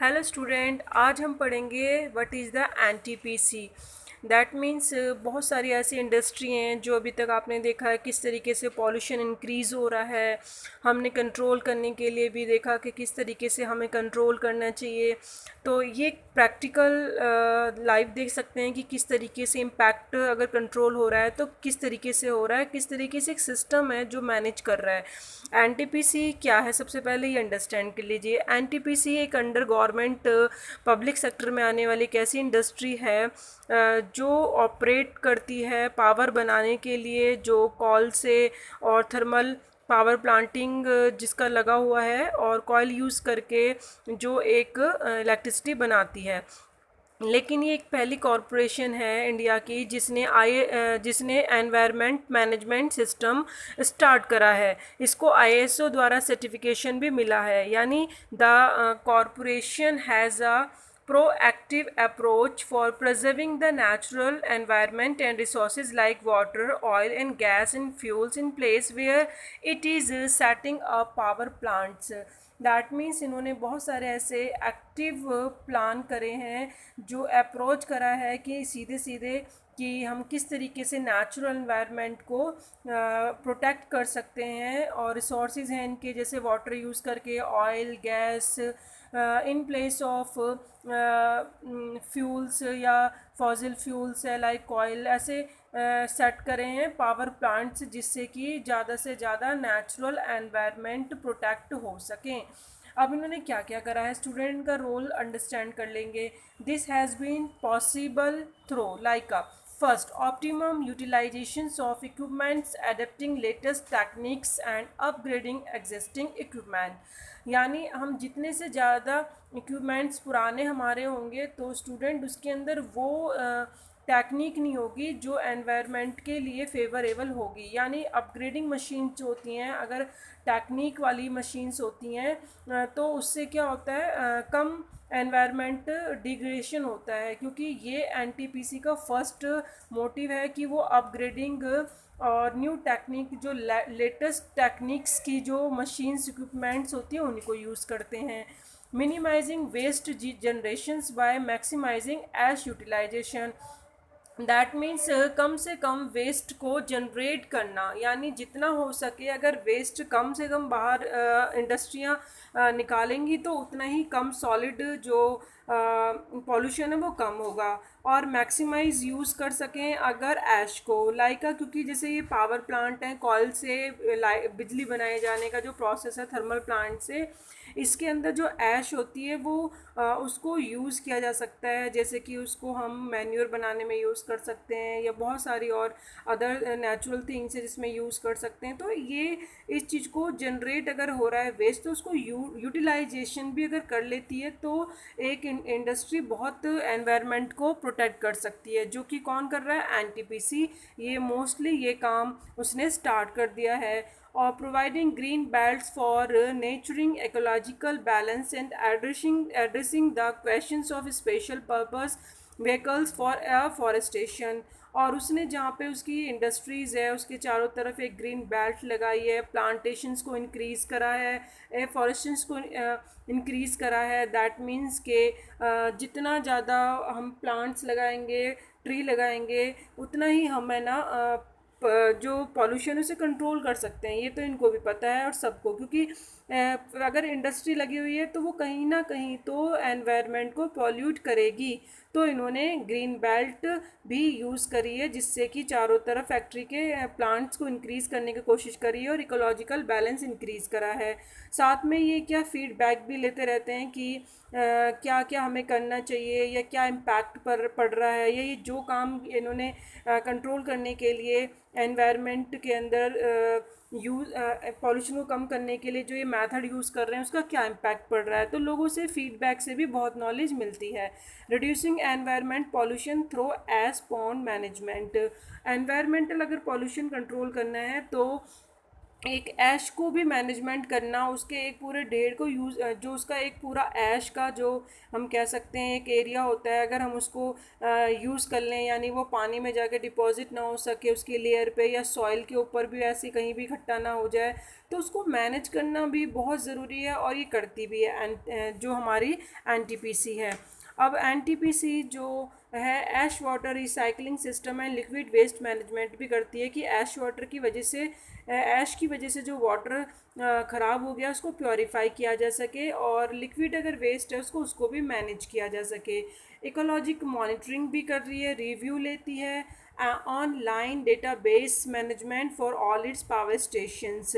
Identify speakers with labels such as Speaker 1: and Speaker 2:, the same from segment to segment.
Speaker 1: Hello student, आज हम पढ़ेंगे what is the NTPC. That means बहुत सारी ऐसी इंडस्ट्री हैं जो अभी तक आपने देखा है किस तरीके से पॉल्यूशन इंक्रीज़ हो रहा है। हमने कंट्रोल करने के लिए भी देखा कि किस तरीके से हमें कंट्रोल करना चाहिए। तो ये प्रैक्टिकल लाइव देख सकते हैं कि किस तरीके से इम्पैक्ट अगर कंट्रोल हो रहा है तो किस तरीके से हो रहा है, किस तरीके से एक सिस्टम है जो मैनेज कर रहा है। एनटीपीसी क्या है, सबसे पहले ये अंडरस्टैंड कर लीजिए। एनटीपीसी एक अंडर गवर्नमेंट पब्लिक सेक्टर में आने वाली एक ऐसी इंडस्ट्री है जो ऑपरेट करती है पावर बनाने के लिए, जो कॉल से और थर्मल पावर प्लांटिंग जिसका लगा हुआ है और कॉयल यूज़ करके जो एक इलेक्ट्रिसिटी बनाती है। लेकिन ये एक पहली कॉरपोरेशन है इंडिया की जिसने एनवायरनमेंट मैनेजमेंट सिस्टम स्टार्ट करा है। इसको आईएसओ द्वारा सर्टिफिकेशन भी मिला है, यानी the corporation has a proactive approach for preserving the natural environment and resources like water, oil and gas and fuels in place where it is setting up power plants. That means इन्होंने बहुत सारे ऐसे active plan करे हैं, जो approach करा है कि सीधे सीधे कि हम किस तरीके से नेचुरल एनवायरनमेंट को प्रोटेक्ट कर सकते हैं। और रिसोर्सेज हैं इनके, जैसे वाटर यूज़ करके, oil, gas, in place of fuels या फॉसिल फ्यूल्स है लाइक ऑयल, ऐसे सेट करे हैं पावर प्लांट्स जिससे कि ज़्यादा से ज़्यादा नेचुरल एनवायरनमेंट प्रोटेक्ट हो सकें। अब इन्होंने क्या क्या करा है, स्टूडेंट का रोल अंडरस्टैंड कर लेंगे। This has been possible through like a first optimum utilisations of equipments, adapting latest techniques and upgrading existing equipment. यानी हम जितने से ज़्यादा इक्विपमेंट्स पुराने हमारे होंगे तो स्टूडेंट उसके अंदर वो टेक्निक नहीं होगी जो एनवायरनमेंट के लिए फेवरेबल होगी। यानी अपग्रेडिंग मशीन्स जो होती हैं, अगर टेक्निक वाली मशीन्स होती हैं तो उससे क्या होता है, कम एनवायरनमेंट डिग्रेडेशन होता है, क्योंकि ये एनटीपीसी का फर्स्ट मोटिव है कि वो अपग्रेडिंग और न्यू टेक्निक, जो लेटेस्ट टेक्निक्स की जो मशीन्स इक्विपमेंट्स होती हैं उन्हीं को यूज़ करते हैं। Minimising waste generations by maximising ash utilisation. That means कम से कम वेस्ट को जनरेट करना, यानी जितना हो सके अगर वेस्ट कम से कम बाहर इंडस्ट्रियाँ निकालेंगी तो उतना ही कम सॉलिड जो पॉल्यूशन है वो कम होगा। और मैक्सिमाइज़ यूज़ कर सकें अगर ऐश को लाइका, क्योंकि जैसे ये पावर प्लांट है, कॉयल से बिजली बनाए जाने का जो प्रोसेस है थर्मल प्लांट से, इसके अंदर जो ऐश होती है वो उसको यूज़ किया जा सकता है, जैसे कि उसको हम मैन्योर बनाने में यूज़ कर सकते हैं या बहुत सारी और अदर नेचुरल थिंग्स है जिसमें यूज़ कर सकते हैं। तो ये इस चीज़ को जनरेट अगर हो रहा है वेस्ट, तो उसको यूटिलाइजेशन भी अगर कर लेती है तो एक इंडस्ट्री बहुत एनवायरनमेंट को प्रोटेक्ट कर सकती है, जो कि कौन कर रहा है, एनटीपीसी। ये मोस्टली ये काम उसने स्टार्ट कर दिया है। और providing green belts for nurturing ecological balance and addressing the questions of special purpose vehicles for afforestation। और उसने जहाँ पे उसकी इंडस्ट्रीज़ है उसके चारों तरफ एक ग्रीन बेल्ट लगाई है, प्लांटेशंस को इंक्रीज़ करा है, एफॉरेस्टेशंस को इंक्रीज़ करा है। दैट मीन्स के जितना ज़्यादा हम प्लांट्स लगाएंगे, ट्री लगाएंगे, उतना ही हमें ना जो पॉल्यूशन उसे कंट्रोल कर सकते हैं। ये तो इनको भी पता है और सबको, क्योंकि अगर इंडस्ट्री लगी हुई है तो वो कहीं ना कहीं तो एनवायरनमेंट को पॉल्यूट करेगी। तो इन्होंने ग्रीन बेल्ट भी यूज़ करी है जिससे कि चारों तरफ फैक्ट्री के प्लांट्स को इंक्रीज़ करने की कोशिश करी है और इकोलॉजिकल बैलेंस इंक्रीज़ करा है। साथ में ये क्या फीडबैक भी लेते रहते हैं कि क्या क्या हमें करना चाहिए या क्या इम्पैक्ट पड़ रहा है, या ये जो काम इन्होंने कंट्रोल करने के लिए एनवायरनमेंट के अंदर यूज़ पॉल्यूशन को कम करने के लिए जो ये मेथड यूज़ कर रहे हैं उसका क्या इम्पैक्ट पड़ रहा है। तो लोगों से फीडबैक से भी बहुत नॉलेज मिलती है। Reducing environment pollution through S pond management. Environmental अगर पॉल्यूशन कंट्रोल करना है तो एक ऐश को भी मैनेजमेंट करना, उसके एक पूरे ढेर को यूज़, जो उसका एक पूरा ऐश का जो हम कह सकते हैं एक एरिया होता है, अगर हम उसको यूज़ कर लें, यानी वो पानी में जाके डिपॉजिट ना हो सके उसकी लेयर पे, या सॉइल के ऊपर भी ऐसी कहीं भी इकट्ठा ना हो जाए, तो उसको मैनेज करना भी बहुत ज़रूरी है, और ये करती भी है जो हमारी एनटीपीसी है। अब एनटीपीसी जो है ash water recycling system and liquid waste management भी करती है, कि ऐश वाटर की वजह से, ऐश की वजह से जो वाटर ख़राब हो गया उसको प्योरीफाई किया जा सके, और लिक्विड अगर वेस्ट है उसको भी मैनेज किया जा सके। इकोलॉजिक मॉनिटरिंग भी कर रही है, रिव्यू लेती है, online database management for all it's power stations.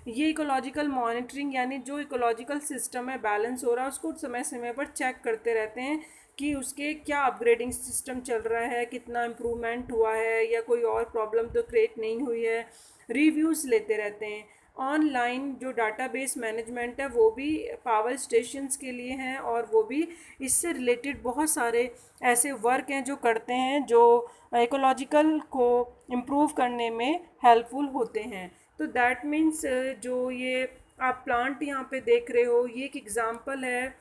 Speaker 1: ये इकोलॉजिकल मॉनिटरिंग यानी जो इकोलॉजिकल सिस्टम है बैलेंस हो रहा है उसको समय समय पर चेक करते रहते हैं कि उसके क्या अपग्रेडिंग सिस्टम चल रहा है, कितना इम्प्रूवमेंट हुआ है, या कोई और प्रॉब्लम तो क्रिएट नहीं हुई है। रिव्यूज़ लेते रहते हैं। ऑनलाइन जो डाटाबेस मैनेजमेंट है वो भी पावर स्टेशंस के लिए हैं, और वो भी इससे रिलेटेड बहुत सारे ऐसे वर्क हैं जो करते हैं, जो इकोलॉजिकल को इम्प्रूव करने में हेल्पफुल होते हैं। तो दैट मीन्स जो ये आप प्लांट यहाँ पे देख रहे हो, ये एक एग्ज़ाम्पल है,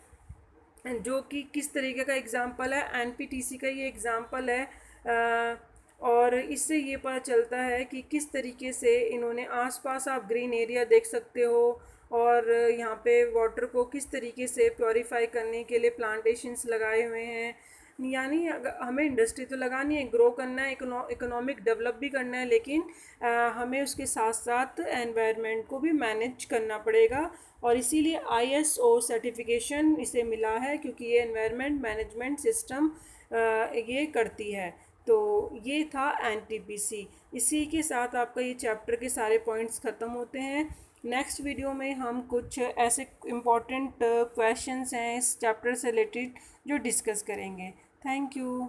Speaker 1: जो कि किस तरीके का एग्ज़ाम्पल है, एनपीटीसी का ये एग्ज़ाम्पल है। और इससे ये पता चलता है कि किस तरीके से इन्होंने आसपास आप ग्रीन एरिया देख सकते हो, और यहाँ पे वाटर को किस तरीके से प्योरीफाई करने के लिए प्लांटेशंस लगाए हुए हैं। यानी हमें इंडस्ट्री तो लगानी है, ग्रो करना है, इकोनॉमिक डेवलप भी करना है, लेकिन हमें उसके साथ साथ एनवायरनमेंट को भी मैनेज करना पड़ेगा, और इसीलिए आईएसओ सर्टिफिकेशन इसे मिला है, क्योंकि ये एनवायरनमेंट मैनेजमेंट सिस्टम ये करती है। तो ये था एनटीपीसी। इसी के साथ आपका ये चैप्टर के सारे पॉइंट्स ख़त्म होते हैं। नेक्स्ट वीडियो में हम कुछ ऐसे इम्पॉर्टेंट क्वेश्चंस हैं इस चैप्टर से रिलेटेड जो डिस्कस करेंगे। Thank you.